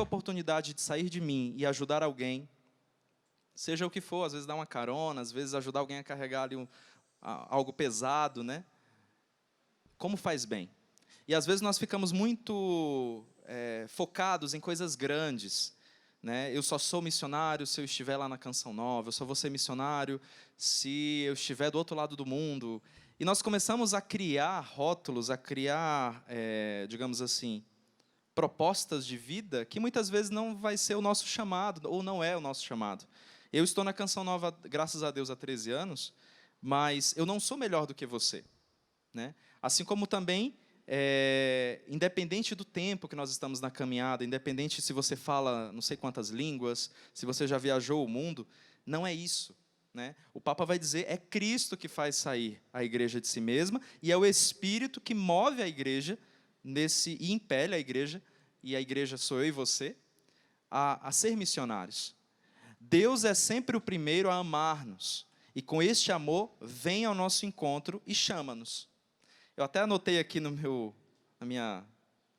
a oportunidade de sair de mim e ajudar alguém, seja o que for, às vezes dar uma carona, às vezes ajudar alguém a carregar ali algo pesado, né? Como faz bem. E às vezes nós ficamos muito focados em coisas grandes, né? Eu só sou missionário se eu estiver lá na Canção Nova, eu só vou ser missionário se eu estiver do outro lado do mundo. E nós começamos a criar rótulos, a criar, digamos assim, propostas de vida que muitas vezes não vai ser o nosso chamado, ou não é o nosso chamado. Eu estou na Canção Nova, graças a Deus, há 13 anos, mas eu não sou melhor do que você, né? Assim como também, independente do tempo que nós estamos na caminhada, independente se você fala não sei quantas línguas, se você já viajou o mundo, não é isso, né? O Papa vai dizer, é Cristo que faz sair a igreja de si mesma, e é o Espírito que move a igreja, e impele a igreja, e a igreja sou eu e você, a ser missionários. Deus é sempre o primeiro a amar-nos, e com este amor vem ao nosso encontro e chama-nos. Eu até anotei aqui na minha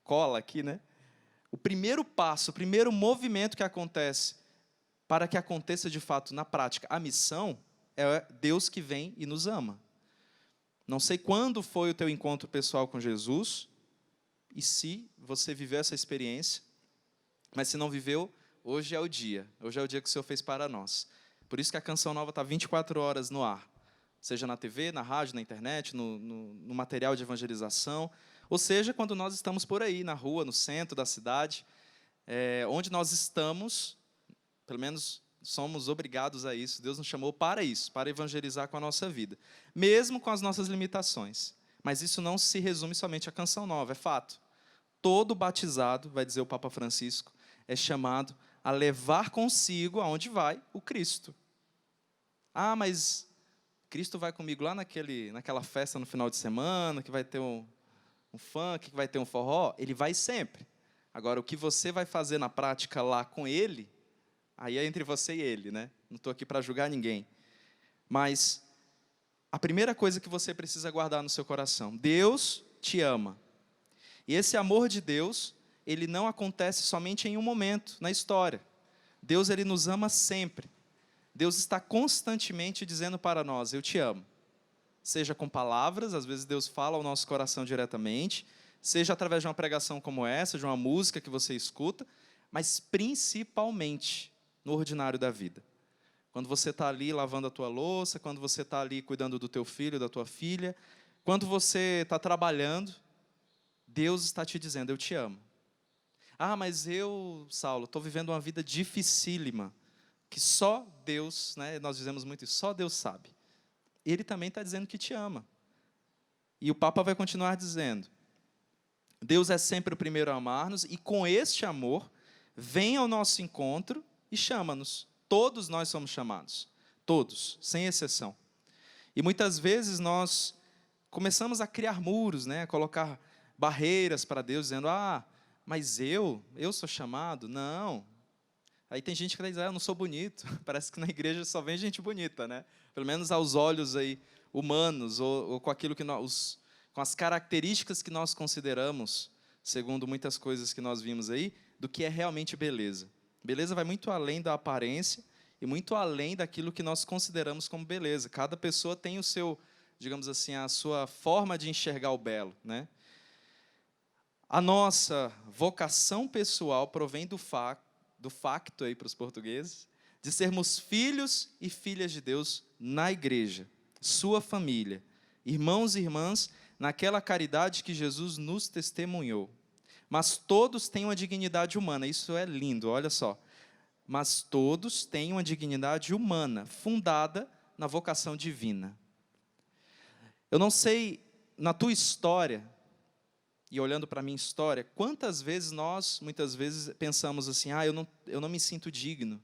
cola aqui, né? O primeiro passo, o primeiro movimento que acontece para que aconteça de fato na prática a missão é Deus que vem e nos ama. Não sei quando foi o teu encontro pessoal com Jesus e se você viveu essa experiência, mas se não viveu, hoje é o dia. Hoje é o dia que o Senhor fez para nós. Por isso que a Canção Nova está 24 horas no ar. Seja na TV, na rádio, na internet, no material de evangelização, ou seja, quando nós estamos por aí, na rua, no centro da cidade, onde nós estamos, pelo menos somos obrigados a isso, Deus nos chamou para isso, para evangelizar com a nossa vida, mesmo com as nossas limitações. Mas isso não se resume somente à Canção Nova, é fato. Todo batizado, vai dizer o Papa Francisco, é chamado a levar consigo, aonde vai, o Cristo. Ah, mas Cristo vai comigo lá naquela festa no final de semana, que vai ter um funk, que vai ter um forró. Ele vai sempre. Agora, o que você vai fazer na prática lá com Ele, aí é entre você e Ele, né? Não estou aqui para julgar ninguém. Mas a primeira coisa que você precisa guardar no seu coração, Deus te ama. E esse amor de Deus, ele não acontece somente em um momento na história. Deus, ele nos ama sempre. Deus está constantemente dizendo para nós, eu te amo. Seja com palavras, às vezes Deus fala ao nosso coração diretamente, seja através de uma pregação como essa, de uma música que você escuta, mas principalmente no ordinário da vida. Quando você está ali lavando a tua louça, quando você está ali cuidando do teu filho, da tua filha, quando você está trabalhando, Deus está te dizendo, eu te amo. Ah, mas eu, Saulo, estou vivendo uma vida dificílima, que só Deus, né, nós dizemos muito isso, só Deus sabe. Ele também está dizendo que te ama. E o Papa vai continuar dizendo, Deus é sempre o primeiro a amar-nos, e com este amor, vem ao nosso encontro e chama-nos. Todos nós somos chamados, todos, sem exceção. E muitas vezes nós começamos a criar muros, né, a colocar barreiras para Deus, dizendo, mas eu sou chamado? Não. Aí tem gente que diz, eu não sou bonito. Parece que na igreja só vem gente bonita, né? Pelo menos aos olhos aí, humanos, ou com aquilo que com as características que nós consideramos, segundo muitas coisas que nós vimos aí, do que é realmente beleza. Beleza vai muito além da aparência e muito além daquilo que nós consideramos como beleza. Cada pessoa tem o seu, digamos assim, a sua forma de enxergar o belo, né? A nossa vocação pessoal provém do facto aí para os portugueses, de sermos filhos e filhas de Deus na igreja, sua família, irmãos e irmãs, naquela caridade que Jesus nos testemunhou. Mas todos têm uma dignidade humana, isso é lindo, olha só. Mas todos têm uma dignidade humana, fundada na vocação divina. Eu não sei, na tua história, e olhando para a minha história, quantas vezes nós, muitas vezes, pensamos assim, eu não me sinto digno.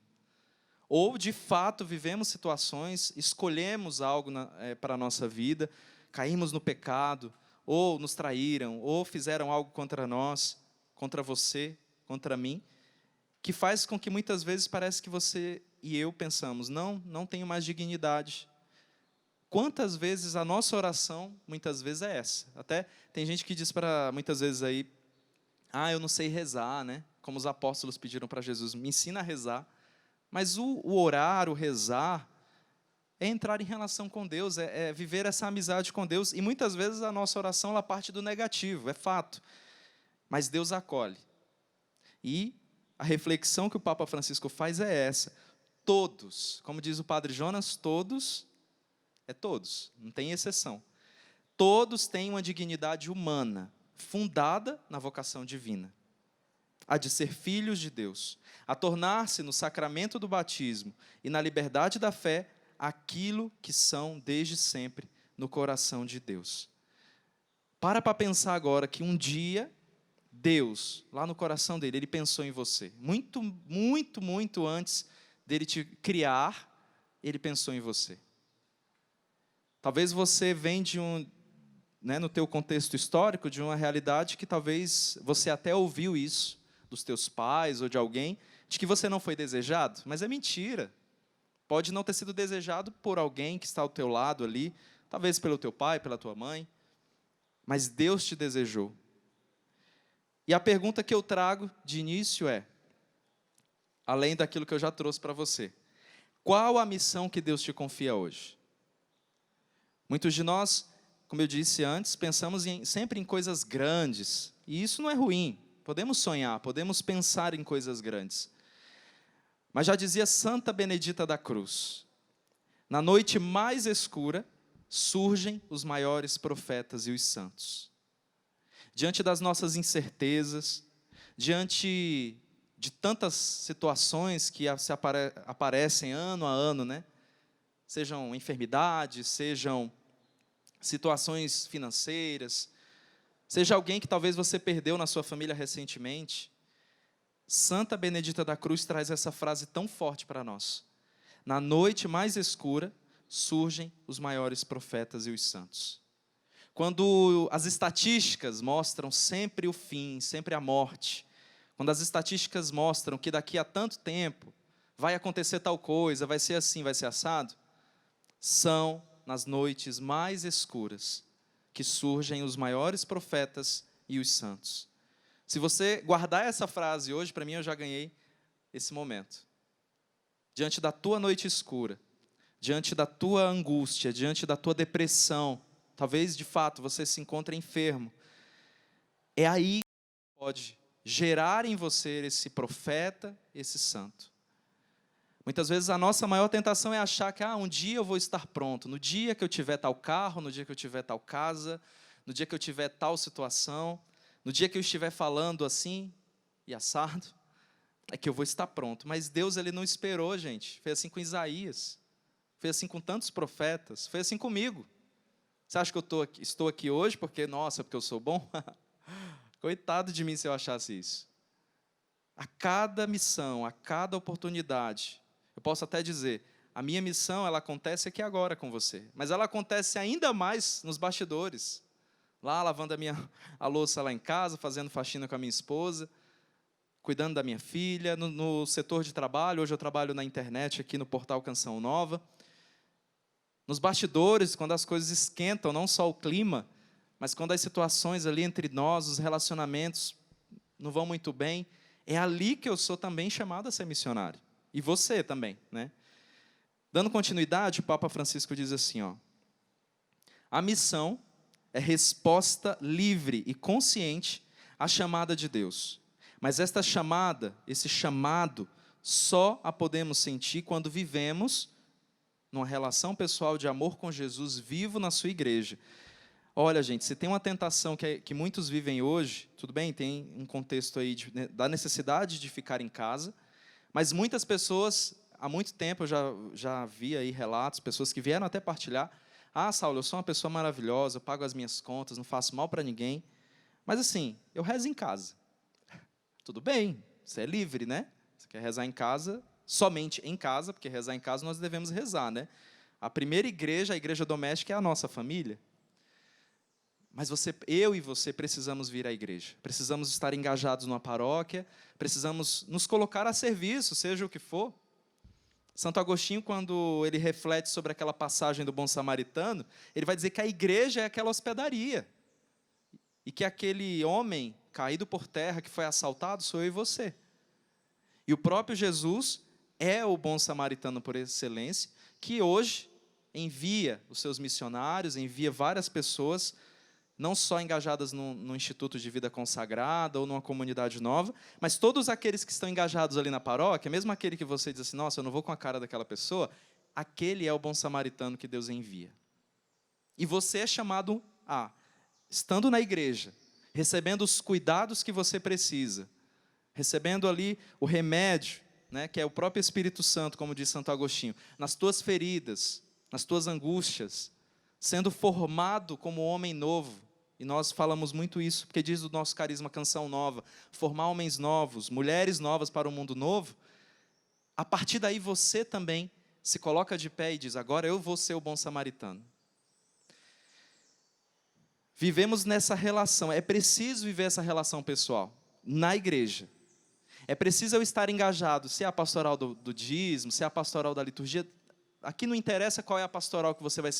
Ou, de fato, vivemos situações, escolhemos algo para a nossa vida, caímos no pecado, ou nos traíram, ou fizeram algo contra nós, contra você, contra mim, que faz com que muitas vezes parece que você e eu pensamos, não tenho mais dignidade. Quantas vezes a nossa oração, muitas vezes é essa. Até tem gente que diz muitas vezes aí, eu não sei rezar, né? como os apóstolos pediram para Jesus, me ensina a rezar. Mas o orar, o rezar, é entrar em relação com Deus, é viver essa amizade com Deus. E muitas vezes a nossa oração ela parte do negativo, é fato. Mas Deus acolhe. E a reflexão que o Papa Francisco faz é essa. Todos, como diz o Padre Jonas, todos, todos, não tem exceção. Todos têm uma dignidade humana, fundada na vocação divina. A de ser filhos de Deus, a tornar-se no sacramento do batismo e na liberdade da fé, aquilo que são desde sempre no coração de Deus. Para pensar agora que um dia, Deus, lá no coração dele, ele pensou em você. Muito, muito, muito antes dele te criar, ele pensou em você. Talvez você venha de no teu contexto histórico, de uma realidade que talvez você até ouviu isso, dos teus pais ou de alguém, de que você não foi desejado, mas é mentira. Pode não ter sido desejado por alguém que está ao teu lado ali, talvez pelo teu pai, pela tua mãe, mas Deus te desejou. E a pergunta que eu trago de início é, além daquilo que eu já trouxe para você, qual a missão que Deus te confia hoje? Muitos de nós, como eu disse antes, pensamos sempre em coisas grandes, e isso não é ruim. Podemos sonhar, podemos pensar em coisas grandes. Mas já dizia Santa Benedita da Cruz, na noite mais escura, surgem os maiores profetas e os santos. Diante das nossas incertezas, diante de tantas situações que aparecem ano a ano, sejam enfermidades, sejam situações financeiras, seja alguém que talvez você perdeu na sua família recentemente, Santa Benedita da Cruz traz essa frase tão forte para nós. Na noite mais escura, surgem os maiores profetas e os santos. Quando as estatísticas mostram sempre o fim, sempre a morte, quando as estatísticas mostram que daqui a tanto tempo vai acontecer tal coisa, vai ser assim, vai ser assado, são nas noites mais escuras que surgem os maiores profetas e os santos. Se você guardar essa frase hoje, para mim eu já ganhei esse momento. Diante da tua noite escura, diante da tua angústia, diante da tua depressão, talvez de fato você se encontre enfermo, é aí que pode gerar em você esse profeta, esse santo. Muitas vezes a nossa maior tentação é achar que um dia eu vou estar pronto, no dia que eu tiver tal carro, no dia que eu tiver tal casa, no dia que eu tiver tal situação, no dia que eu estiver falando assim e assado, é que eu vou estar pronto. Mas Deus ele não esperou, gente. Foi assim com Isaías, foi assim com tantos profetas, foi assim comigo. Você acha que eu estou aqui hoje porque eu sou bom? Coitado de mim se eu achasse isso. A cada missão, a cada oportunidade, eu posso até dizer, a minha missão ela acontece aqui agora com você, mas ela acontece ainda mais nos bastidores. Lá lavando a louça lá em casa, fazendo faxina com a minha esposa, cuidando da minha filha, no setor de trabalho, hoje eu trabalho na internet aqui no portal Canção Nova. Nos bastidores, quando as coisas esquentam, não só o clima, mas quando as situações ali entre nós, os relacionamentos não vão muito bem, é ali que eu sou também chamado a ser missionário. E você também, Dando continuidade, o Papa Francisco diz assim, a missão é resposta livre e consciente à chamada de Deus. Mas esta chamada, esse chamado, só a podemos sentir quando vivemos numa relação pessoal de amor com Jesus vivo na sua igreja. Olha, gente, se tem uma tentação que muitos vivem hoje, tudo bem, tem um contexto aí da necessidade de ficar em casa, mas muitas pessoas, há muito tempo, eu já vi aí relatos, pessoas que vieram até partilhar, Saulo, eu sou uma pessoa maravilhosa, eu pago as minhas contas, não faço mal para ninguém, mas assim, eu rezo em casa. Tudo bem, você é livre, Você quer rezar em casa, somente em casa, porque rezar em casa nós devemos rezar, A primeira igreja, a igreja doméstica, é a nossa família. Mas eu e você precisamos vir à igreja, precisamos estar engajados numa paróquia, precisamos nos colocar a serviço, seja o que for. Santo Agostinho, quando ele reflete sobre aquela passagem do bom samaritano, ele vai dizer que a igreja é aquela hospedaria. e que aquele homem caído por terra, que foi assaltado, sou eu e você. E o próprio Jesus é o bom samaritano por excelência, que hoje envia os seus missionários, envia várias pessoas, não só engajadas no Instituto de Vida Consagrada ou numa comunidade nova, mas todos aqueles que estão engajados ali na paróquia, mesmo aquele que você diz assim, nossa, eu não vou com a cara daquela pessoa, aquele é o bom samaritano que Deus envia. E você é chamado a, estando na igreja, recebendo os cuidados que você precisa, recebendo ali o remédio, né, que é o próprio Espírito Santo, como diz Santo Agostinho, nas tuas feridas, nas tuas angústias, sendo formado como homem novo. E nós falamos muito isso, porque diz o nosso carisma Canção Nova, formar homens novos, mulheres novas para o mundo novo. A partir daí você também se coloca de pé e diz, agora eu vou ser o bom samaritano. Vivemos nessa relação, é preciso viver essa relação pessoal, na igreja. É preciso eu estar engajado, se é a pastoral do dízimo, se é a pastoral da liturgia, aqui não interessa qual é a pastoral que você vai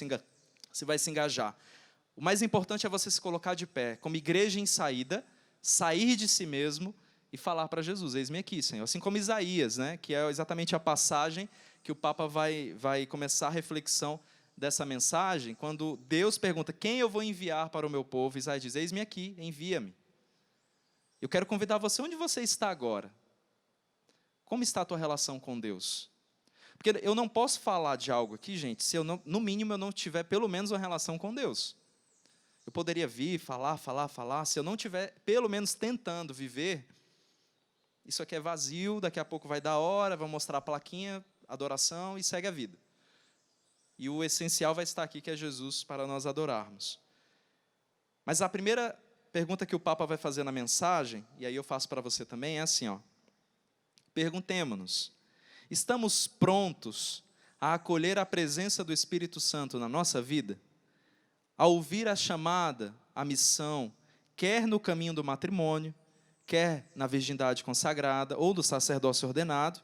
se engajar. O mais importante é você se colocar de pé, como igreja em saída, sair de si mesmo e falar para Jesus, eis-me aqui, Senhor. Assim como Isaías, né, que é exatamente a passagem que o Papa vai começar a reflexão dessa mensagem, quando Deus pergunta, quem eu vou enviar para o meu povo? Isaías diz, eis-me aqui, envia-me. Eu quero convidar você, onde você está agora? Como está a tua relação com Deus? Porque eu não posso falar de algo aqui, gente, se eu não, no mínimo eu não tiver pelo menos uma relação com Deus. Eu poderia vir, falar, se eu não tiver pelo menos tentando viver, isso aqui é vazio, daqui a pouco vai dar hora, vai mostrar a plaquinha, adoração e segue a vida. E o essencial vai estar aqui, que é Jesus, para nós adorarmos. Mas a primeira pergunta que o Papa vai fazer na mensagem, e aí eu faço para você também, é assim, ó. Perguntemo-nos, estamos prontos a acolher a presença do Espírito Santo na nossa vida? A ouvir a chamada, a missão, quer no caminho do matrimônio, quer na virgindade consagrada ou do sacerdócio ordenado,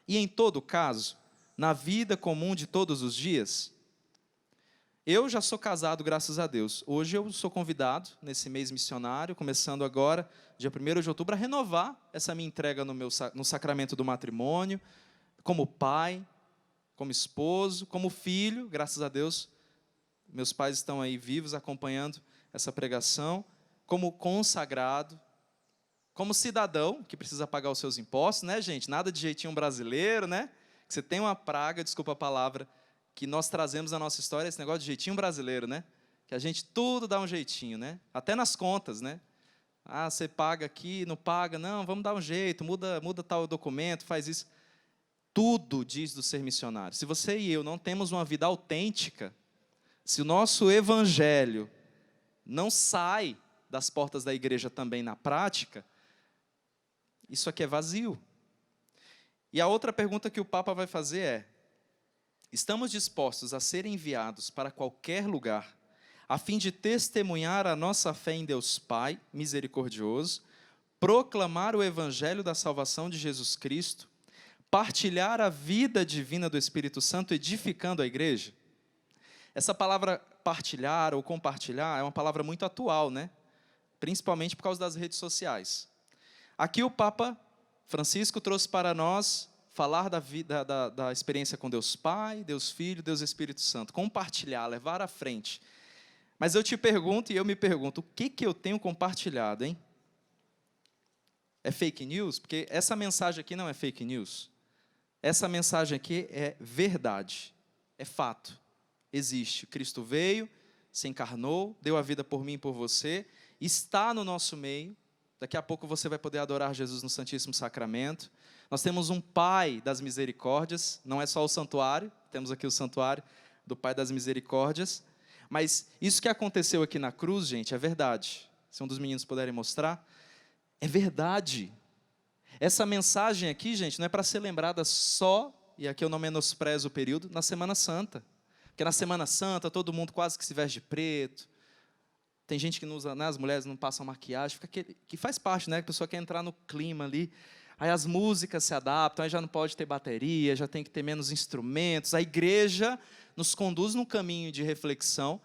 e em todo caso, na vida comum de todos os dias? Eu já sou casado, graças a Deus. Hoje eu sou convidado, nesse mês missionário, começando agora, dia 1º de outubro, a renovar essa minha entrega no sacramento do matrimônio, como pai, como esposo, como filho, graças a Deus. Meus pais estão aí vivos, acompanhando essa pregação, como consagrado, como cidadão, que precisa pagar os seus impostos, né, gente? Nada de jeitinho brasileiro, né? Você tem uma praga, desculpa a palavra, que nós trazemos na nossa história, esse negócio de jeitinho brasileiro, né? Que a gente tudo dá um jeitinho, né? Até nas contas, né? Ah, você paga aqui, não paga, não, vamos dar um jeito, muda tal documento, faz isso. Tudo diz do ser missionário. Se você e eu não temos uma vida autêntica, se o nosso evangelho não sai das portas da igreja também na prática, isso aqui é vazio. E a outra pergunta que o Papa vai fazer é, estamos dispostos a ser enviados para qualquer lugar, a fim de testemunhar a nossa fé em Deus Pai, misericordioso, proclamar o evangelho da salvação de Jesus Cristo, partilhar a vida divina do Espírito Santo, edificando a igreja? Essa palavra partilhar ou compartilhar é uma palavra muito atual, né? Principalmente por causa das redes sociais. Aqui o Papa Francisco trouxe para nós falar da vida, da experiência com Deus Pai, Deus Filho, Deus Espírito Santo, compartilhar, levar à frente. Mas eu te pergunto e eu me pergunto, o que eu tenho compartilhado, hein? É fake news? Porque essa mensagem aqui não é fake news. Essa mensagem aqui é verdade, é fato. Existe. Cristo veio, se encarnou, deu a vida por mim e por você, está no nosso meio. Daqui a pouco você vai poder adorar Jesus no Santíssimo Sacramento. Nós temos um Pai das Misericórdias, não é só o santuário, temos aqui o santuário do Pai das Misericórdias, mas isso que aconteceu aqui na cruz, gente, é verdade. Se um dos meninos puderem mostrar, é verdade. Essa mensagem aqui, gente, não é para ser lembrada só, e aqui eu não menosprezo o período, na Semana Santa. Porque na Semana Santa todo mundo quase que se veste de preto. Tem gente que não usa, né, as mulheres não passam maquiagem, que faz parte, né? A pessoa quer entrar no clima ali. Aí as músicas se adaptam, aí já não pode ter bateria, já tem que ter menos instrumentos. A igreja nos conduz num caminho de reflexão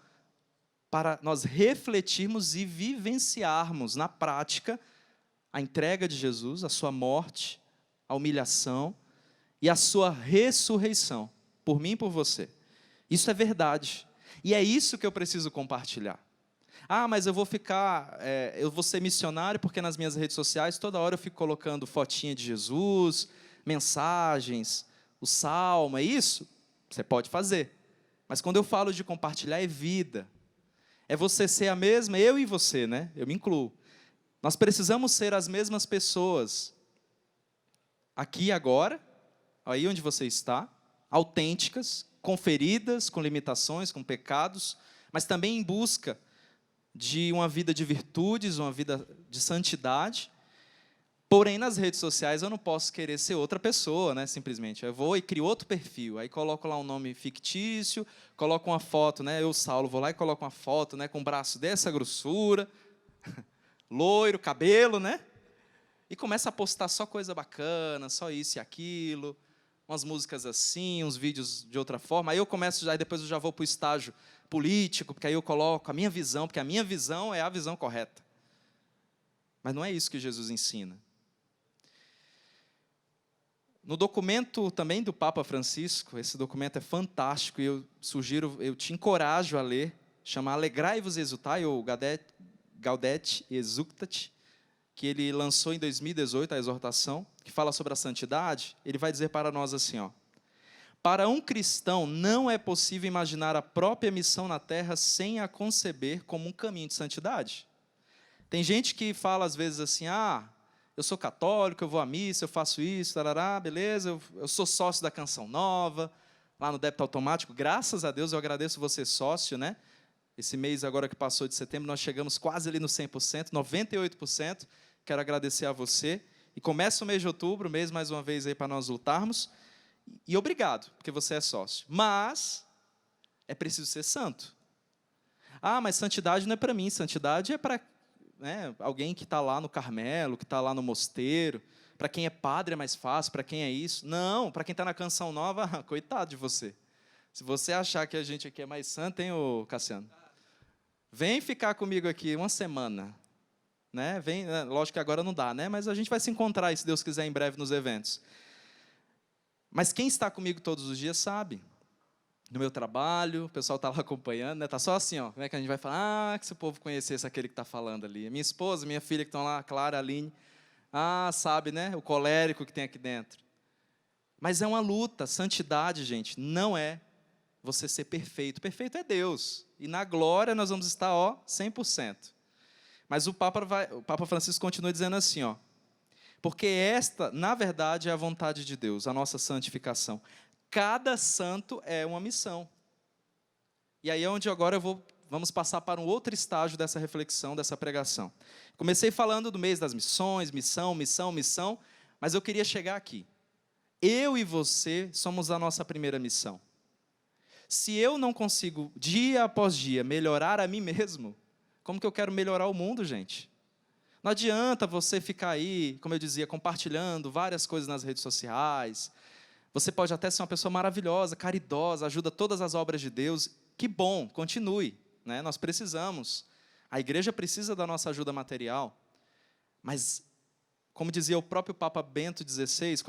para nós refletirmos e vivenciarmos na prática a entrega de Jesus, a sua morte, a humilhação e a sua ressurreição, por mim e por você. Isso é verdade. E é isso que eu preciso compartilhar. Ah, mas eu vou ser missionário porque nas minhas redes sociais toda hora eu fico colocando fotinha de Jesus, mensagens, o salmo, é isso? Você pode fazer. Mas quando eu falo de compartilhar, é vida. É você ser a mesma, eu e você, né? Eu me incluo. Nós precisamos ser as mesmas pessoas, aqui e agora, aí onde você está, autênticas, com feridas, com limitações, com pecados, mas também em busca de uma vida de virtudes, uma vida de santidade. Porém, nas redes sociais eu não posso querer ser outra pessoa, né? Simplesmente. Eu vou e crio outro perfil, aí coloco lá um nome fictício, coloco uma foto, né? Eu, Saulo, vou lá e coloco uma foto, né? Com o braço dessa grossura, loiro, cabelo, né? E começo a postar só coisa bacana, só isso e aquilo, umas músicas assim, uns vídeos de outra forma. Aí eu começo, aí depois eu já vou para o estágio político, porque aí eu coloco a minha visão, porque a minha visão é a visão correta. Mas não é isso que Jesus ensina. No documento também do Papa Francisco, esse documento é fantástico e eu te encorajo a ler, chama Alegrai-vos e Exultai, ou Gaudete e Exultate, que ele lançou em 2018, a exortação, que fala sobre a santidade. Ele vai dizer para nós assim, ó: para um cristão não é possível imaginar a própria missão na terra sem a conceber como um caminho de santidade. Tem gente que fala às vezes assim, eu sou católico, eu vou à missa, eu faço isso, tarará, beleza, eu sou sócio da Canção Nova, lá no débito automático, graças a Deus, eu agradeço você sócio, né? Esse mês agora que passou de setembro, nós chegamos quase ali no 100%, 98%, quero agradecer a você, e começa o mês de outubro, mês mais uma vez aí para nós lutarmos, e obrigado, porque você é sócio, mas é preciso ser santo. Mas santidade não é para mim, santidade é para alguém que está lá no Carmelo, que está lá no mosteiro. Para quem é padre é mais fácil, para quem é isso. Não, para quem está na Canção Nova, coitado de você. Se você achar que a gente aqui é mais santo, hein, ô Cassiano? Vem ficar comigo aqui uma semana. Né? Vem, lógico que agora não dá, né? Mas a gente vai se encontrar, se Deus quiser, em breve nos eventos. Mas quem está comigo todos os dias sabe. No meu trabalho, o pessoal está lá acompanhando, né? Está só assim, ó, como é que a gente vai falar? Que se o povo conhecesse aquele que está falando ali. Minha esposa, minha filha que estão lá, a Clara, a Aline. Sabe, né? O colérico que tem aqui dentro. Mas é uma luta. Santidade, gente, não é você ser perfeito. Perfeito é Deus. E na glória nós vamos estar, 100%. Mas o Papa Francisco continua dizendo assim, porque esta, na verdade, é a vontade de Deus, a nossa santificação. Cada santo é uma missão. E aí é onde agora vamos passar para um outro estágio dessa reflexão, dessa pregação. Comecei falando do mês das missões, missão, mas eu queria chegar aqui. Eu e você somos a nossa primeira missão. Se eu não consigo, dia após dia, melhorar a mim mesmo, como que eu quero melhorar o mundo, gente? Não adianta você ficar aí, como eu dizia, compartilhando várias coisas nas redes sociais. Você pode até ser uma pessoa maravilhosa, caridosa, ajuda todas as obras de Deus. Que bom, continue. Né? Nós precisamos. A igreja precisa da nossa ajuda material. Mas, como dizia o próprio Papa Bento XVI,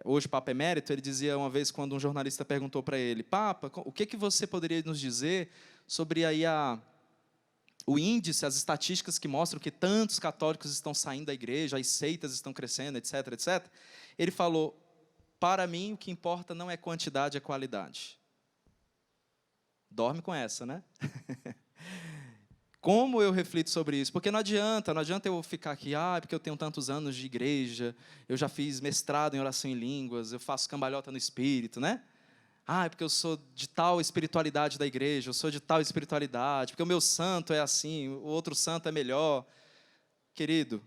hoje Papa Emérito, ele dizia uma vez, quando um jornalista perguntou para ele, Papa, o que você poderia nos dizer sobre aí o índice, as estatísticas que mostram que tantos católicos estão saindo da igreja, as seitas estão crescendo, etc., etc. Ele falou, para mim, o que importa não é quantidade, é qualidade. Dorme com essa, né? Como eu reflito sobre isso? Porque não adianta eu ficar aqui, porque eu tenho tantos anos de igreja, eu já fiz mestrado em oração em línguas, eu faço cambalhota no espírito, né? É porque eu sou de tal espiritualidade da igreja, eu sou de tal espiritualidade, porque o meu santo é assim, o outro santo é melhor. Querido,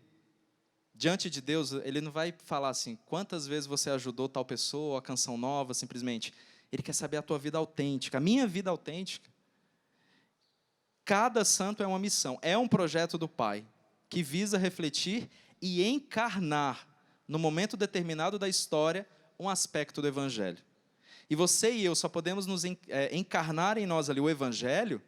diante de Deus, Ele não vai falar assim, quantas vezes você ajudou tal pessoa, a Canção Nova, simplesmente. Ele quer saber a tua vida autêntica, a minha vida autêntica. Cada santo é uma missão, é um projeto do Pai, que visa refletir e encarnar, no momento determinado da história, um aspecto do Evangelho. E você e eu só podemos nos encarnar em nós ali o Evangelho,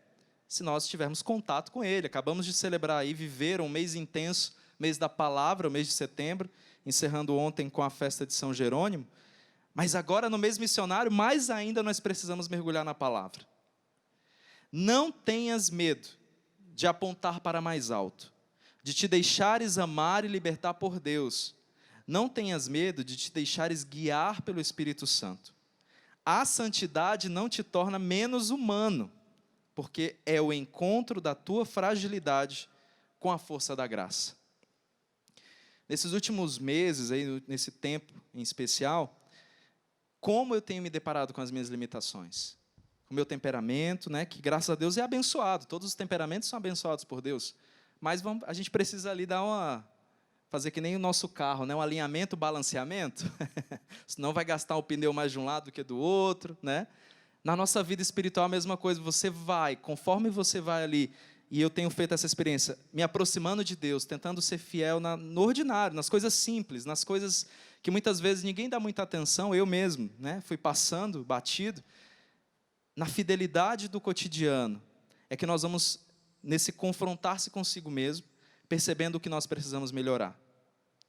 se nós tivermos contato com Ele. Acabamos de celebrar aí, viver um mês intenso, mês da palavra, o mês de setembro, encerrando ontem com a festa de São Jerônimo. Mas agora, no mês missionário, mais ainda nós precisamos mergulhar na palavra. Não tenhas medo de apontar para mais alto, de te deixares amar e libertar por Deus. Não tenhas medo de te deixares guiar pelo Espírito Santo. A santidade não te torna menos humano, porque é o encontro da tua fragilidade com a força da graça. Nesses últimos meses, aí, nesse tempo em especial, como eu tenho me deparado com as minhas limitações? O meu temperamento, né, que graças a Deus é abençoado, todos os temperamentos são abençoados por Deus, mas a gente precisa ali fazer que nem o nosso carro, né, um alinhamento, balanceamento, senão vai gastar o pneu mais de um lado do que do outro, né? Na nossa vida espiritual a mesma coisa, conforme você vai ali, e eu tenho feito essa experiência, me aproximando de Deus, tentando ser fiel no ordinário, nas coisas simples, nas coisas que muitas vezes ninguém dá muita atenção, eu mesmo, né, fui passando, batido, na fidelidade do cotidiano, é que nós vamos, nesse confrontar-se consigo mesmo, percebendo o que nós precisamos melhorar.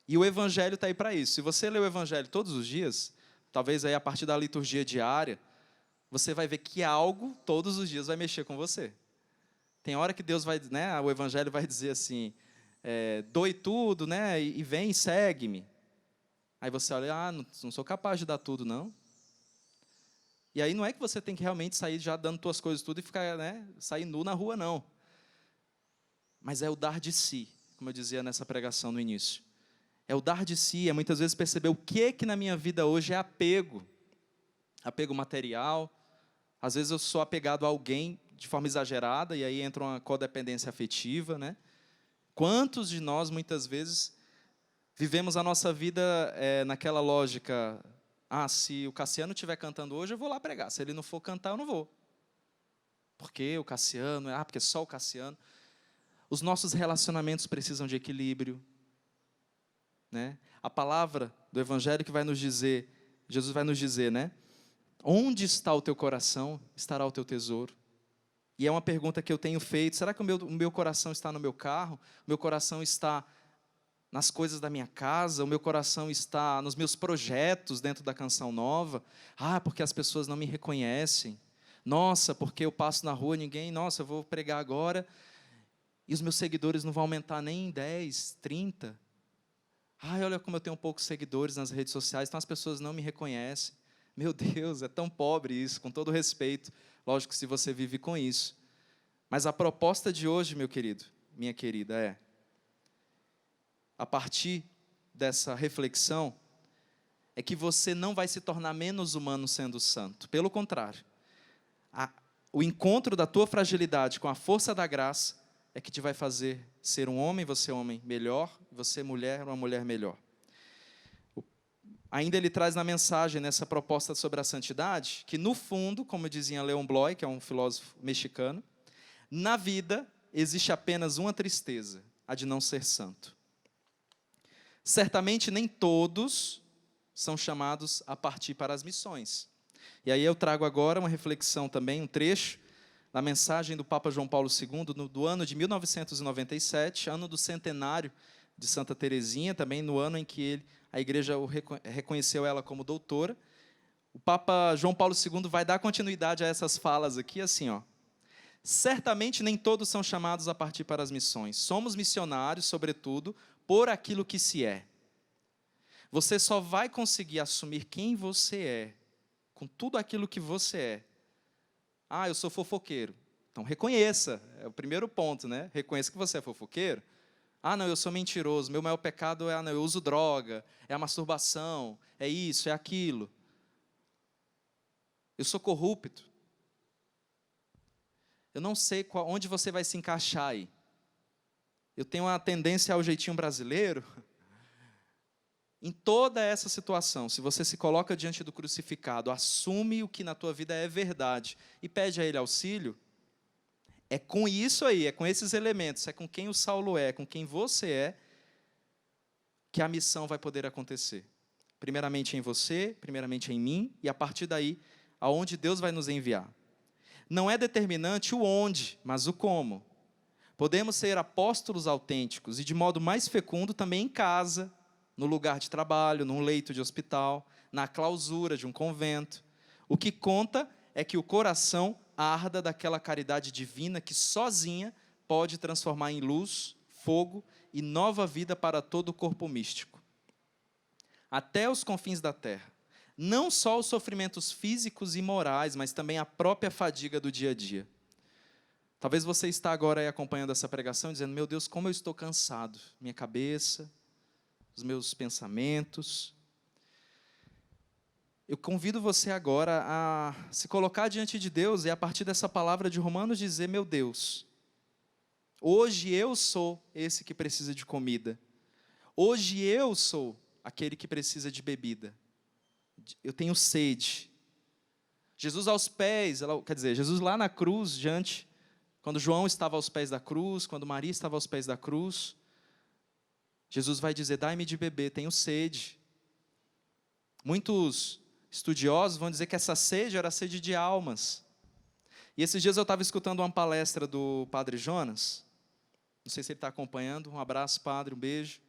E o Evangelho está aí para isso. Se você ler o Evangelho todos os dias, talvez aí a partir da liturgia diária, você vai ver que algo, todos os dias, vai mexer com você. Tem hora que Deus vai, né, o Evangelho vai dizer assim, doe tudo, né, e vem e segue-me. Aí você olha, não sou capaz de dar tudo, não. E aí não é que você tem que realmente sair já dando tuas coisas tudo e ficar, né, sair nu na rua, não. Mas é o dar de si, como eu dizia nessa pregação no início. É o dar de si, é muitas vezes perceber o que na minha vida hoje é apego. Apego material. Às vezes eu sou apegado a alguém de forma exagerada, e aí entra uma codependência afetiva, né? Quantos de nós, muitas vezes, vivemos a nossa vida naquela lógica, se o Cassiano estiver cantando hoje, eu vou lá pregar. Se ele não for cantar, eu não vou. Porque o Cassiano, porque só o Cassiano. Os nossos relacionamentos precisam de equilíbrio, né? A palavra do Evangelho que vai nos dizer, Jesus vai nos dizer, né? Onde está o teu coração, estará o teu tesouro. E é uma pergunta que eu tenho feito, será que o meu coração está no meu carro? O meu coração está nas coisas da minha casa? O meu coração está nos meus projetos dentro da Canção Nova? Porque as pessoas não me reconhecem. Nossa, porque eu passo na rua, eu vou pregar agora, e os meus seguidores não vão aumentar nem em 10, 30. Olha como eu tenho poucos seguidores nas redes sociais, então as pessoas não me reconhecem. Meu Deus, é tão pobre isso, com todo respeito. Lógico que se você vive com isso. Mas a proposta de hoje, meu querido, minha querida, a partir dessa reflexão, é que você não vai se tornar menos humano sendo santo. Pelo contrário, o encontro da tua fragilidade com a força da graça é que te vai fazer ser um homem melhor, você mulher, uma mulher melhor. Ainda ele traz na mensagem, nessa proposta sobre a santidade, que no fundo, como dizia Leon Bloy, que é um filósofo mexicano, na vida existe apenas uma tristeza, a de não ser santo. Certamente nem todos são chamados a partir para as missões. E aí eu trago agora uma reflexão também, um trecho, da mensagem do Papa João Paulo II, do ano de 1997, ano do centenário de Santa Teresinha, também no ano em que a igreja reconheceu ela como doutora. O Papa João Paulo II vai dar continuidade a essas falas aqui, assim, certamente nem todos são chamados a partir para as missões. Somos missionários, sobretudo, por aquilo que se é. Você só vai conseguir assumir quem você é, com tudo aquilo que você é. Eu sou fofoqueiro. Então, reconheça, é o primeiro ponto, né? Reconheça que você é fofoqueiro. Não, eu sou mentiroso, meu maior pecado eu uso droga, é a masturbação, é isso, é aquilo. Eu sou corrupto. Eu não sei onde você vai se encaixar aí. Eu tenho uma tendência ao jeitinho brasileiro. Em toda essa situação, se você se coloca diante do crucificado, assume o que na tua vida é verdade e pede a Ele auxílio, é com isso aí, é com esses elementos, é com quem o Saulo é, com quem você é, que a missão vai poder acontecer. Primeiramente em você, primeiramente em mim, e a partir daí, aonde Deus vai nos enviar. Não é determinante o onde, mas o como. Podemos ser apóstolos autênticos e de modo mais fecundo também em casa, no lugar de trabalho, num leito de hospital, na clausura de um convento. O que conta é que o coração arda daquela caridade divina que sozinha pode transformar em luz, fogo e nova vida para todo o corpo místico. Até os confins da terra. Não só os sofrimentos físicos e morais, mas também a própria fadiga do dia a dia. Talvez você está agora aí acompanhando essa pregação dizendo, meu Deus, como eu estou cansado. Minha cabeça, os meus pensamentos. Eu convido você agora a se colocar diante de Deus e a partir dessa palavra de Romanos dizer, meu Deus, hoje eu sou esse que precisa de comida. Hoje eu sou aquele que precisa de bebida. Eu tenho sede. Jesus aos pés, quer dizer, Jesus lá na cruz, quando João estava aos pés da cruz, quando Maria estava aos pés da cruz, Jesus vai dizer, dai-me de beber, tenho sede. Muitos estudiosos vão dizer que essa sede era sede de almas. E esses dias eu estava escutando uma palestra do Padre Jonas, não sei se ele está acompanhando, um abraço, Padre, um beijo.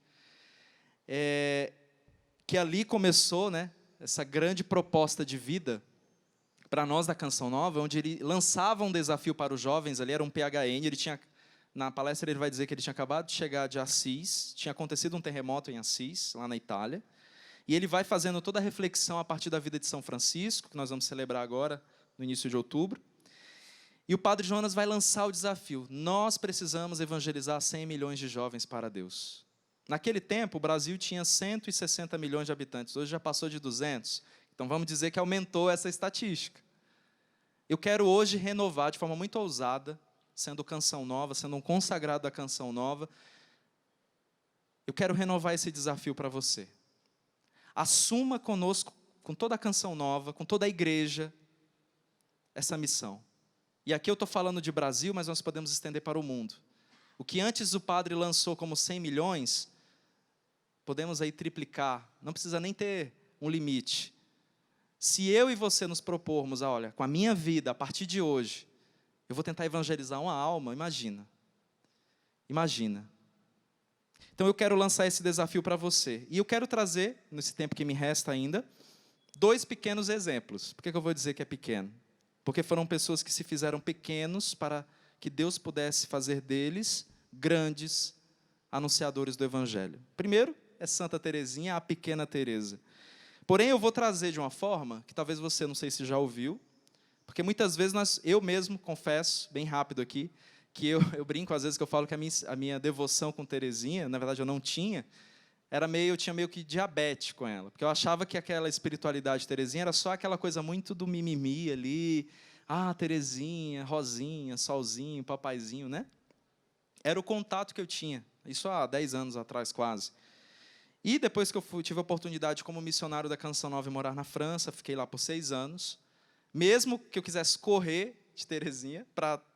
Que ali começou, né, essa grande proposta de vida para nós da Canção Nova, onde ele lançava um desafio para os jovens, ali era um PHN, na palestra ele vai dizer que ele tinha acabado de chegar de Assis, tinha acontecido um terremoto em Assis, lá na Itália, e ele vai fazendo toda a reflexão a partir da vida de São Francisco, que nós vamos celebrar agora, no início de outubro, e o Padre Jonas vai lançar o desafio, nós precisamos evangelizar 100 milhões de jovens para Deus. Naquele tempo, o Brasil tinha 160 milhões de habitantes, hoje já passou de 200, então vamos dizer que aumentou essa estatística. Eu quero hoje renovar de forma muito ousada, sendo Canção Nova, sendo um consagrado da Canção Nova, eu quero renovar esse desafio para você. Assuma conosco, com toda a Canção Nova, com toda a igreja, essa missão. E aqui eu estou falando de Brasil, mas nós podemos estender para o mundo. O que antes o padre lançou como 100 milhões, podemos aí triplicar, não precisa nem ter um limite. Se eu e você nos propormos, olha, com a minha vida, a partir de hoje, eu vou tentar evangelizar uma alma, imagina. Imagina. Então eu quero lançar esse desafio para você. E eu quero trazer, nesse tempo que me resta ainda, 2 pequenos exemplos. Por que eu vou dizer que é pequeno? Porque foram pessoas que se fizeram pequenos para que Deus pudesse fazer deles grandes anunciadores do Evangelho. Primeiro é Santa Teresinha, a pequena Teresa. Porém, eu vou trazer de uma forma que talvez você, não sei se já ouviu, porque muitas vezes eu mesmo confesso, bem rápido aqui, que eu brinco às vezes que eu falo que a minha devoção com Teresinha, na verdade eu não tinha, eu tinha meio que diabetes com ela, porque eu achava que aquela espiritualidade de Teresinha era só aquela coisa muito do mimimi ali, Teresinha, Rosinha, Solzinho, Papaizinho, né? Era o contato que eu tinha, isso há 10 anos atrás quase. E depois que eu tive a oportunidade como missionário da Canção Nova e morar na França, fiquei lá por 6 anos, mesmo que eu quisesse correr de Teresinha,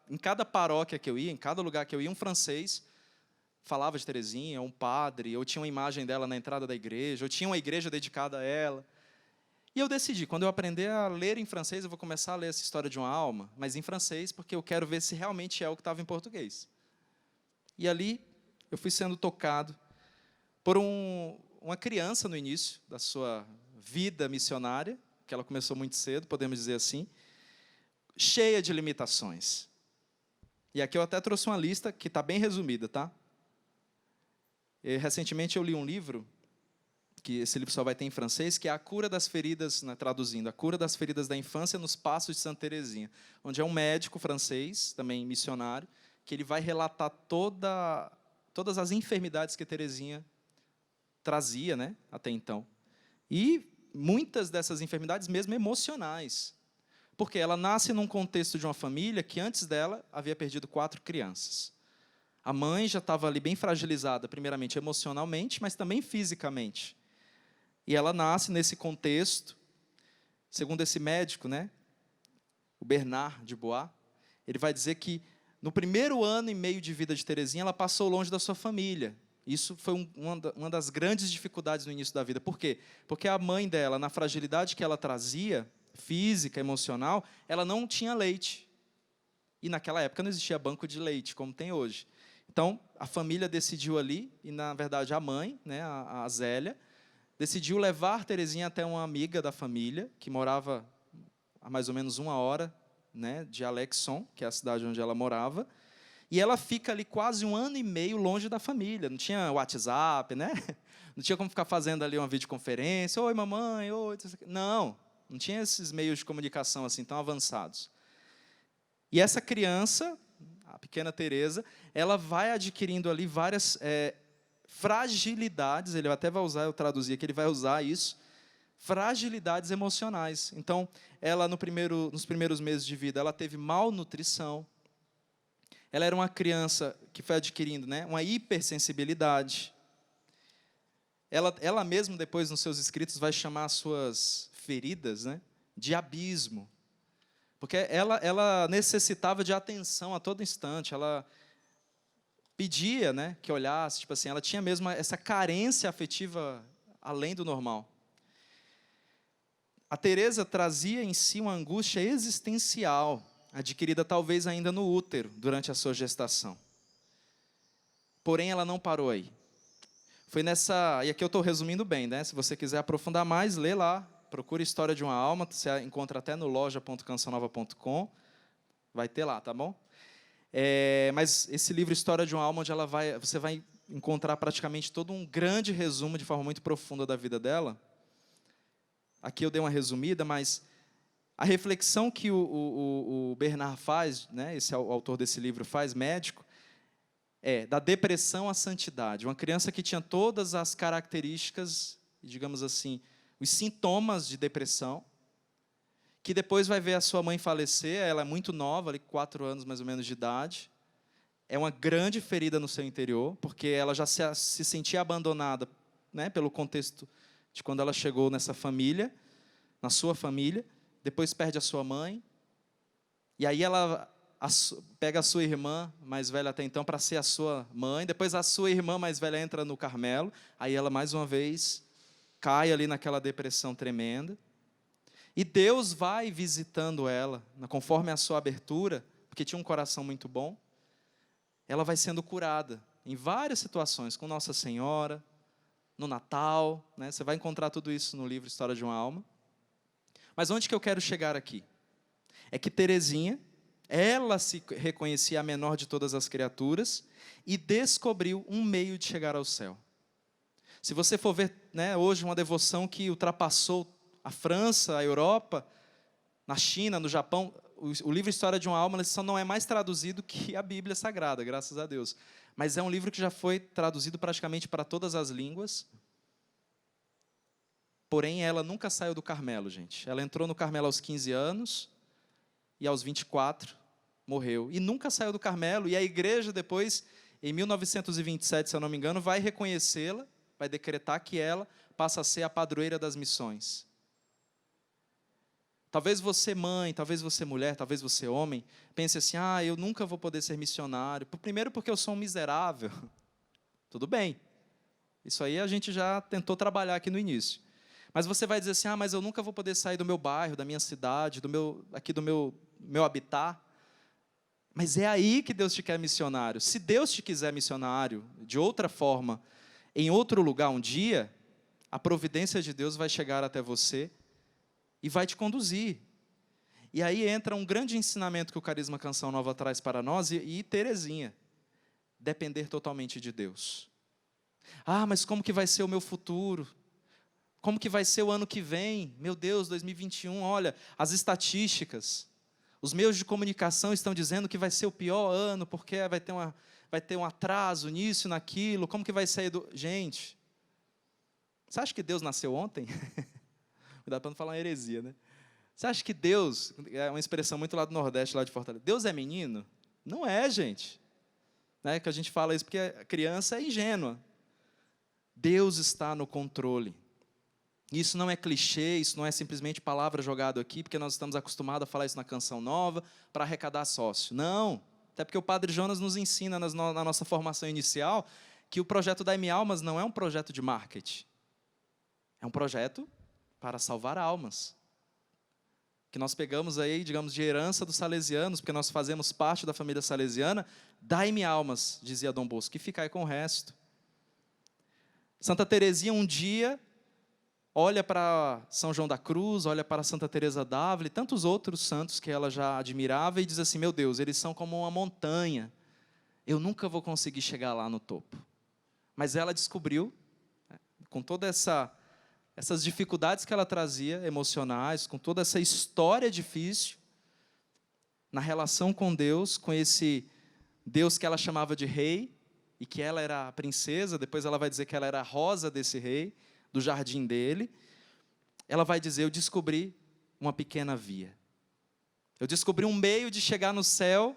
em cada paróquia que eu ia, em cada lugar que eu ia, um francês falava de Teresinha, um padre, ou tinha uma imagem dela na entrada da igreja, ou tinha uma igreja dedicada a ela. E eu decidi, quando eu aprender a ler em francês, eu vou começar a ler essa história de uma alma, mas em francês, porque eu quero ver se realmente é o que estava em português. E ali eu fui sendo tocado por uma criança no início da sua vida missionária, que ela começou muito cedo, podemos dizer assim, cheia de limitações. E aqui eu até trouxe uma lista que está bem resumida, tá? Recentemente eu li um livro, que esse livro só vai ter em francês, que é A Cura das Feridas, traduzindo, A Cura das Feridas da Infância nos Passos de Santa Teresinha, onde é um médico francês, também missionário, que ele vai relatar todas as enfermidades que Teresinha trazia, né, até então. E muitas dessas enfermidades mesmo emocionais, porque ela nasce num contexto de uma família que antes dela havia perdido 4 crianças. A mãe já estava ali bem fragilizada, primeiramente emocionalmente, mas também fisicamente. E ela nasce nesse contexto, segundo esse médico, né, o Bernard de Bois, ele vai dizer que no primeiro ano e meio de vida de Teresinha, ela passou longe da sua família. Isso foi uma das grandes dificuldades no início da vida. Por quê? Porque a mãe dela, na fragilidade que ela trazia, física, emocional, ela não tinha leite. E naquela época não existia banco de leite, como tem hoje. Então, a família decidiu ali, e na verdade a mãe, né, a Zélia, decidiu levar Terezinha até uma amiga da família, que morava a mais ou menos 1 hora, né, de Alexon, que é a cidade onde ela morava, e ela fica ali quase 1 ano e meio longe da família. Não tinha WhatsApp, né? Não tinha como ficar fazendo ali uma videoconferência. Oi, mamãe, oi. Não tinha esses meios de comunicação assim tão avançados. E essa criança, a pequena Teresa, ela vai adquirindo ali várias fragilidades. Ele até vai usar, eu traduzi aqui, ele vai usar isso, fragilidades emocionais. Então, ela nos primeiros meses de vida, ela teve malnutrição. Ela era uma criança que foi adquirindo, né, uma hipersensibilidade. Ela mesma, depois, nos seus escritos, vai chamar as suas feridas, né, de abismo. Porque ela necessitava de atenção a todo instante. Ela pedia, né, que olhasse. Tipo assim, ela tinha mesmo essa carência afetiva além do normal. A Teresa trazia em si uma angústia existencial, adquirida talvez ainda no útero, durante a sua gestação. Porém, ela não parou aí. Foi nessa... E aqui eu estou resumindo bem, né? Se você quiser aprofundar mais, lê lá. Procure História de uma Alma. Você encontra até no loja.cançãonova.com. Vai ter lá, tá bom? Mas esse livro, História de uma Alma, onde você vai encontrar praticamente todo um grande resumo, de forma muito profunda, da vida dela. Aqui eu dei uma resumida, mas... A reflexão que o Bernard faz, né, esse autor desse livro faz, médico, da depressão à santidade. Uma criança que tinha todas as características, digamos assim, os sintomas de depressão, que depois vai ver a sua mãe falecer. Ela é muito nova, ali, 4 anos mais ou menos de idade. É uma grande ferida no seu interior, porque ela já se sentia abandonada, né, pelo contexto de quando ela chegou nessa família, na sua família. Depois perde a sua mãe, e aí ela pega a sua irmã mais velha até então para ser a sua mãe. Depois a sua irmã mais velha entra no Carmelo, aí ela mais uma vez cai ali naquela depressão tremenda. E Deus vai visitando ela, conforme a sua abertura, porque tinha um coração muito bom. Ela vai sendo curada em várias situações, com Nossa Senhora, no Natal, né? Você vai encontrar tudo isso no livro História de uma Alma. Mas onde que eu quero chegar aqui? É que Terezinha, ela se reconhecia a menor de todas as criaturas e descobriu um meio de chegar ao céu. Se você for ver, né, hoje uma devoção que ultrapassou a França, a Europa, na China, no Japão, o livro História de uma Alma só não é mais traduzido que a Bíblia Sagrada, graças a Deus. Mas é um livro que já foi traduzido praticamente para todas as línguas. Porém, ela nunca saiu do Carmelo, gente. Ela entrou no Carmelo aos 15 anos e aos 24 morreu. E nunca saiu do Carmelo. E a igreja depois, em 1927, se eu não me engano, vai reconhecê-la, vai decretar que ela passa a ser a padroeira das missões. Talvez você mãe, talvez você mulher, talvez você homem, pense assim, eu nunca vou poder ser missionário. Primeiro porque eu sou um miserável. Tudo bem. Isso aí a gente já tentou trabalhar aqui no início. Mas você vai dizer assim, mas eu nunca vou poder sair do meu bairro, da minha cidade, do meu habitat. Mas é aí que Deus te quer missionário. Se Deus te quiser missionário de outra forma, em outro lugar um dia, a providência de Deus vai chegar até você e vai te conduzir. E aí entra um grande ensinamento que o Carisma Canção Nova traz para nós e Terezinha. Depender totalmente de Deus. Mas como que vai ser o meu futuro? Como que vai ser o ano que vem? Meu Deus, 2021, olha, as estatísticas, os meios de comunicação estão dizendo que vai ser o pior ano, porque vai ter um atraso nisso e naquilo, como que vai sair do... Gente, você acha que Deus nasceu ontem? Cuidado para não falar uma heresia, né? Você acha que Deus, é uma expressão muito lá do Nordeste, lá de Fortaleza, Deus é menino? Não é, gente. Né? Que a gente fala isso porque a criança é ingênua. Deus está no controle. Isso não é clichê, isso não é simplesmente palavra jogada aqui, porque nós estamos acostumados a falar isso na Canção Nova, para arrecadar sócio. Não, até porque o Padre Jonas nos ensina na nossa formação inicial que o projeto da M-Almas não é um projeto de marketing. É um projeto para salvar almas. que nós pegamos aí, digamos, de herança dos salesianos, porque nós fazemos parte da família salesiana, dai-me almas, dizia Dom Bosco, e ficai com o resto. Santa Teresinha um dia olha para São João da Cruz, olha para Santa Teresa d'Ávila e tantos outros santos que ela já admirava e diz assim, meu Deus, eles são como uma montanha, eu nunca vou conseguir chegar lá no topo. Mas ela descobriu, com todas essas dificuldades que ela trazia, emocionais, com toda essa história difícil, na relação com Deus, com esse Deus que ela chamava de rei, e que ela era a princesa, depois ela vai dizer que ela era a rosa desse rei, do jardim dele, ela vai dizer, eu descobri uma pequena via. Eu descobri um meio de chegar no céu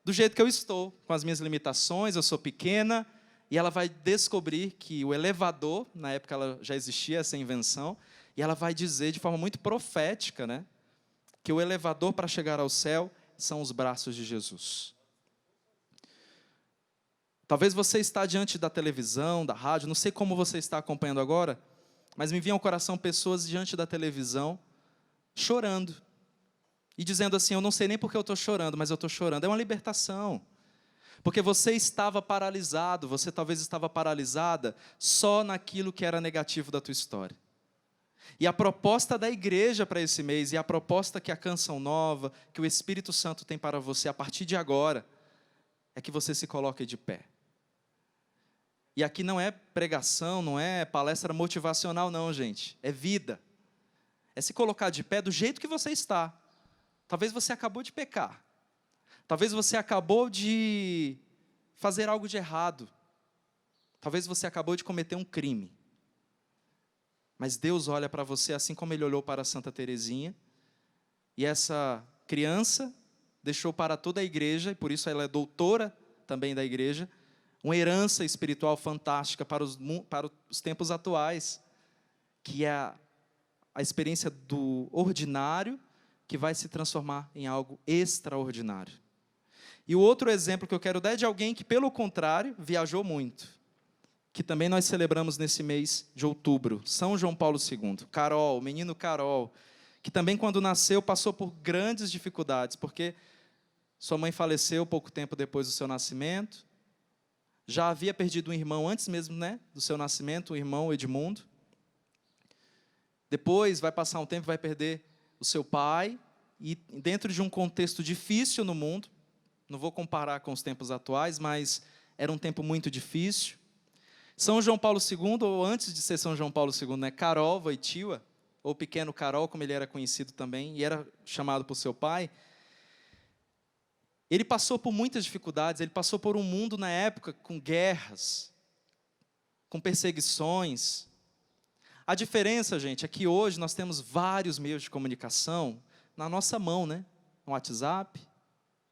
do jeito que eu estou, com as minhas limitações, eu sou pequena, e ela vai descobrir que o elevador, na época ela já existia essa invenção, e ela vai dizer de forma muito profética, né, que o elevador para chegar ao céu são os braços de Jesus. Talvez você está diante da televisão, da rádio, não sei como você está acompanhando agora, mas me vinha ao coração pessoas diante da televisão, chorando, e dizendo assim, eu não sei nem porque eu estou chorando, mas eu estou chorando. É uma libertação, porque você estava paralisado, você talvez estava paralisada só naquilo que era negativo da tua história. E a proposta da igreja para esse mês, e a proposta que a Canção Nova, que o Espírito Santo tem para você a partir de agora, é que você se coloque de pé. E aqui não é pregação, não é palestra motivacional não, gente. É vida. É se colocar de pé do jeito que você está. Talvez você acabou de pecar. Talvez você acabou de fazer algo de errado. Talvez você acabou de cometer um crime. Mas Deus olha para você assim como Ele olhou para Santa Teresinha. E essa criança deixou para toda a igreja, e por isso ela é doutora também da igreja, uma herança espiritual fantástica para os tempos atuais, que é a experiência do ordinário que vai se transformar em algo extraordinário. E o outro exemplo que eu quero dar é de alguém que, pelo contrário, viajou muito, que também nós celebramos nesse mês de outubro, São João Paulo II, Carol, o menino Carol, que também quando nasceu passou por grandes dificuldades, porque sua mãe faleceu pouco tempo depois do seu nascimento, já havia perdido um irmão antes mesmo, né, do seu nascimento, o irmão Edmundo. Depois vai passar um tempo, vai perder o seu pai, e dentro de um contexto difícil no mundo, não vou comparar com os tempos atuais, mas era um tempo muito difícil. São João Paulo II, ou antes de ser São João Paulo II, né, Karol Wojtyła, ou pequeno Karol, como ele era conhecido também, e era chamado por seu pai, ele passou por muitas dificuldades, ele passou por um mundo na época com guerras, com perseguições. A diferença, gente, é que hoje nós temos vários meios de comunicação na nossa mão, né? No WhatsApp,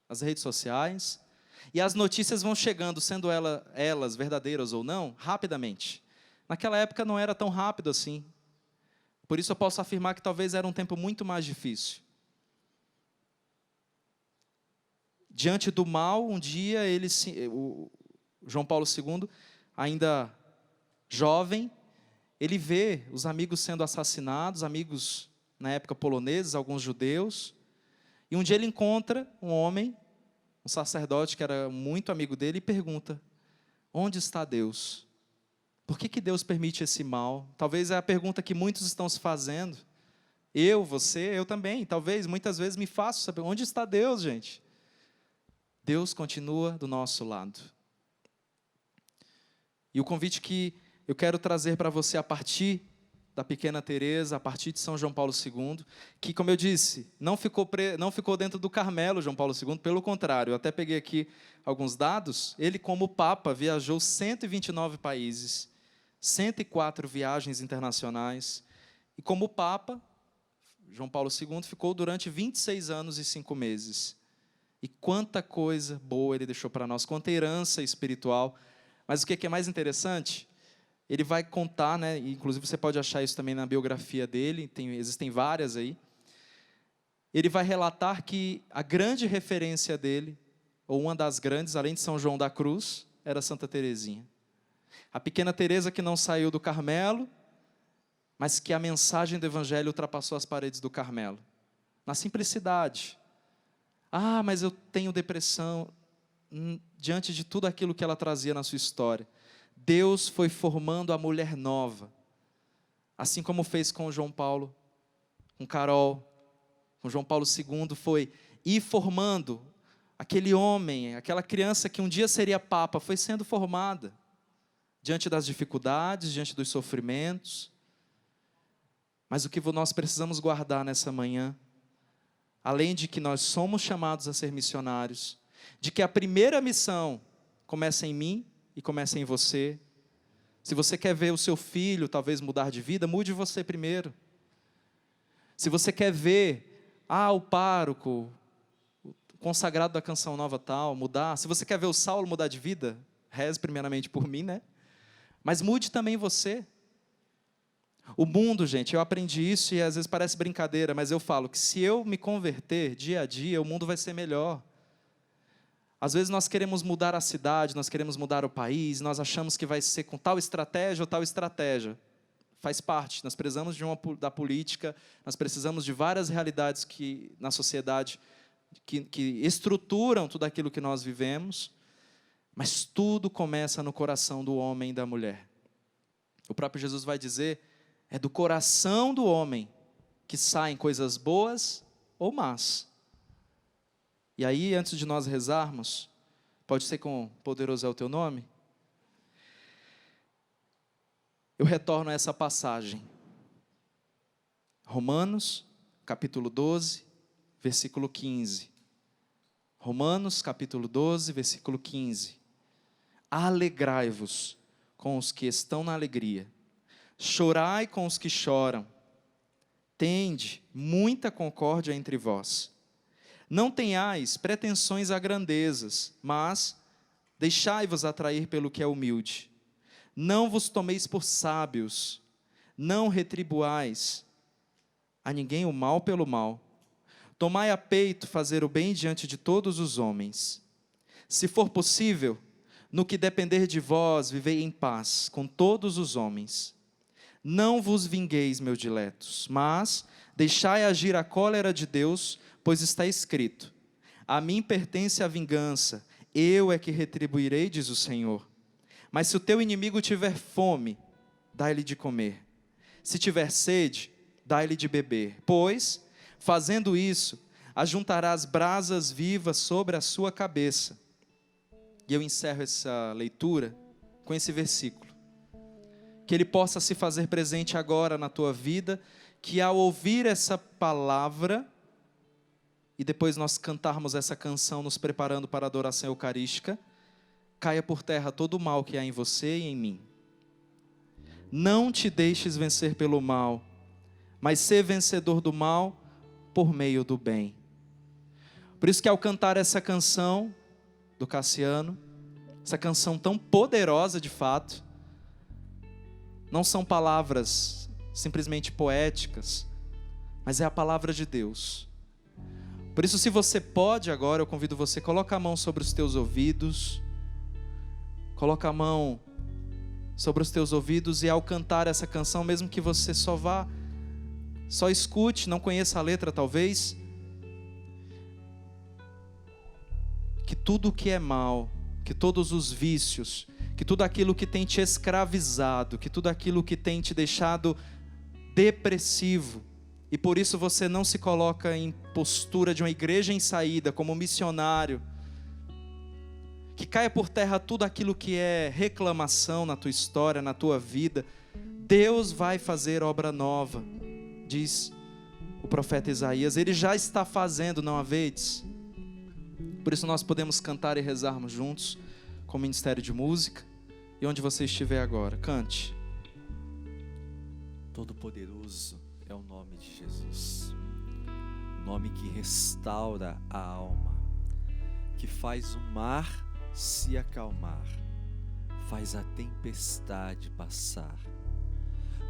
as redes sociais, e as notícias vão chegando, sendo elas verdadeiras ou não, rapidamente. Naquela época não era tão rápido assim. Por isso eu posso afirmar que talvez era um tempo muito mais difícil. Diante do mal, um dia, o João Paulo II, ainda jovem, ele vê os amigos sendo assassinados, amigos, na época, poloneses, alguns judeus, e um dia ele encontra um homem, um sacerdote que era muito amigo dele, e pergunta, onde está Deus? Por que Deus permite esse mal? Talvez é a pergunta que muitos estão se fazendo. Eu, você, eu também, talvez, muitas vezes me faço saber, onde está Deus, gente? Deus continua do nosso lado. E o convite que eu quero trazer para você a partir da pequena Teresa, a partir de São João Paulo II, que, como eu disse, não ficou dentro do Carmelo, João Paulo II, pelo contrário, eu até peguei aqui alguns dados, ele como Papa viajou 129 países, 104 viagens internacionais, e como Papa, João Paulo II ficou durante 26 anos e 5 meses. E quanta coisa boa ele deixou para nós, quanta herança espiritual. Mas o que é mais interessante? Ele vai contar, né, e inclusive você pode achar isso também na biografia dele, existem várias aí. Ele vai relatar que a grande referência dele, ou uma das grandes, além de São João da Cruz, era Santa Teresinha. A pequena Teresa que não saiu do Carmelo, mas que a mensagem do Evangelho ultrapassou as paredes do Carmelo. na simplicidade. Ah, mas eu tenho depressão. Diante de tudo aquilo que ela trazia na sua história, Deus foi formando a mulher nova, assim como fez com João Paulo, com Carol, com João Paulo II, foi ir formando aquele homem, aquela criança que um dia seria papa, foi sendo formada, diante das dificuldades, diante dos sofrimentos. Mas o que nós precisamos guardar nessa manhã, além de que nós somos chamados a ser missionários, de que a primeira missão começa em mim e começa em você. Se você quer ver o seu filho talvez mudar de vida, mude você primeiro. Se você quer ver, o pároco, o consagrado da canção nova tal, mudar. Se você quer ver o Saulo mudar de vida, reze primeiramente por mim, né? Mas mude também você. O mundo, gente, eu aprendi isso e às vezes parece brincadeira, mas eu falo que se eu me converter dia a dia, o mundo vai ser melhor. Às vezes nós queremos mudar a cidade, nós queremos mudar o país, nós achamos que vai ser com tal estratégia ou tal estratégia. Faz parte, nós precisamos da política, nós precisamos de várias realidades na sociedade que estruturam tudo aquilo que nós vivemos, mas tudo começa no coração do homem e da mulher. O próprio Jesus vai dizer, é do coração do homem que saem coisas boas ou más. E aí, antes de nós rezarmos, pode ser com poderoso é o teu nome? Eu retorno a essa passagem. Romanos, capítulo 12, versículo 15. Romanos, capítulo 12, versículo 15. Alegrai-vos com os que estão na alegria. Chorai com os que choram. Tende muita concórdia entre vós. Não tenhais pretensões a grandezas, mas deixai-vos atrair pelo que é humilde. Não vos tomeis por sábios, não retribuais a ninguém o mal pelo mal. Tomai a peito fazer o bem diante de todos os homens. Se for possível, no que depender de vós, vivei em paz com todos os homens. Não vos vingueis, meus diletos, mas deixai agir a cólera de Deus, pois está escrito, a mim pertence a vingança, eu é que retribuirei, diz o Senhor. Mas se o teu inimigo tiver fome, dá-lhe de comer. Se tiver sede, dá-lhe de beber. Pois, fazendo isso, ajuntarás brasas vivas sobre a sua cabeça. E eu encerro essa leitura com esse versículo. Que ele possa se fazer presente agora na tua vida, que ao ouvir essa palavra, e depois nós cantarmos essa canção nos preparando para a adoração eucarística, caia por terra todo o mal que há em você e em mim. Não te deixes vencer pelo mal, mas ser vencedor do mal por meio do bem. Por isso que ao cantar essa canção do Cassiano, essa canção tão poderosa de fato, não são palavras simplesmente poéticas, mas é a palavra de Deus. Por isso, se você pode agora, eu convido você, coloca a mão sobre os teus ouvidos, coloca a mão sobre os teus ouvidos e ao cantar essa canção, mesmo que você só escute, não conheça a letra talvez, que tudo o que é mal, que todos os vícios, que tudo aquilo que tem te escravizado, que tudo aquilo que tem te deixado depressivo, e por isso você não se coloca em postura de uma igreja em saída, como missionário, que caia por terra tudo aquilo que é reclamação na tua história, na tua vida. Deus vai fazer obra nova, diz o profeta Isaías. Ele já está fazendo, não há vez? Por isso nós podemos cantar e rezarmos juntos com o Ministério de Música. E onde você estiver agora, cante. Todo-Poderoso é o nome de Jesus, nome que restaura a alma, que faz o mar se acalmar, faz a tempestade passar,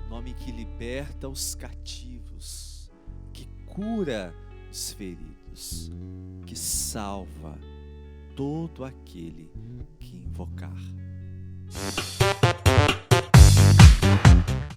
nome que liberta os cativos, que cura os feridos, que salva todo aquele que invocar.